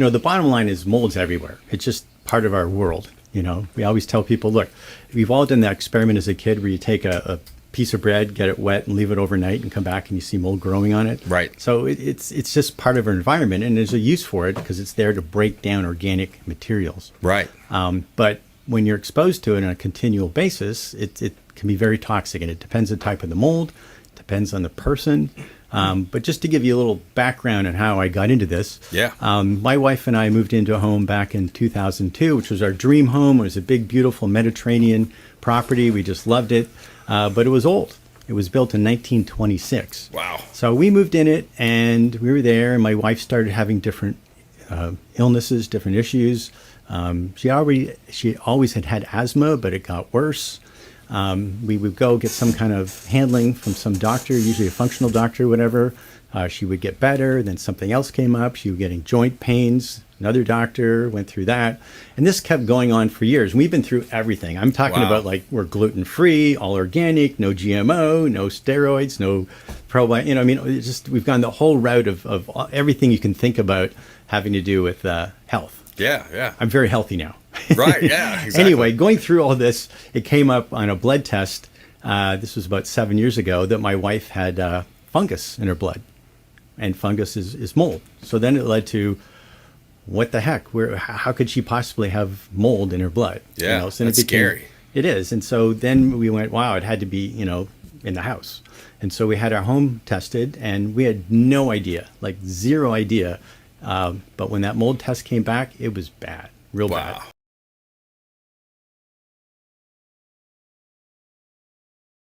the bottom line is mold's everywhere. It's just part of our world. We always tell people, look, we've all done that experiment as a kid where you take a piece of bread, get it wet, and leave it overnight, and come back and you see mold growing on it. Right. So it's just part of our environment, and there's a use for it because it's there to break down organic materials. Right. But when you're exposed to it on a continual basis, it can be very toxic, and it depends on the type of the mold, depends on the person. But just to give you a little background on how I got into this, my wife and I moved into a home back in 2002, which was our dream home. It was a big, beautiful Mediterranean property. We just loved it, but it was old. It was built in 1926. Wow. So we moved in it, and we were there, and my wife started having different illnesses, different issues. She always had asthma, but it got worse. We would go get some kind of handling from some doctor, usually a functional doctor, whatever. She would get better. Then something else came up. She was getting joint pains. Another doctor went through that. And this kept going on for years. We've been through everything. I'm talking about like we're gluten-free, all organic, no GMO, no steroids, no probiotics. It's just we've gone the whole route of everything you can think about having to do with health. Yeah. I'm very healthy now. Right, yeah, exactly. Anyway, going through all this, it came up on a blood test. This was about 7 years ago that my wife had fungus in her blood. And fungus is mold. So then it led to, what the heck? How could she possibly have mold in her blood? Yeah, So that's scary. It is. And so then we went, wow, it had to be, in the house. And so we had our home tested, and we had no idea, like zero idea. But when that mold test came back, it was bad, real bad.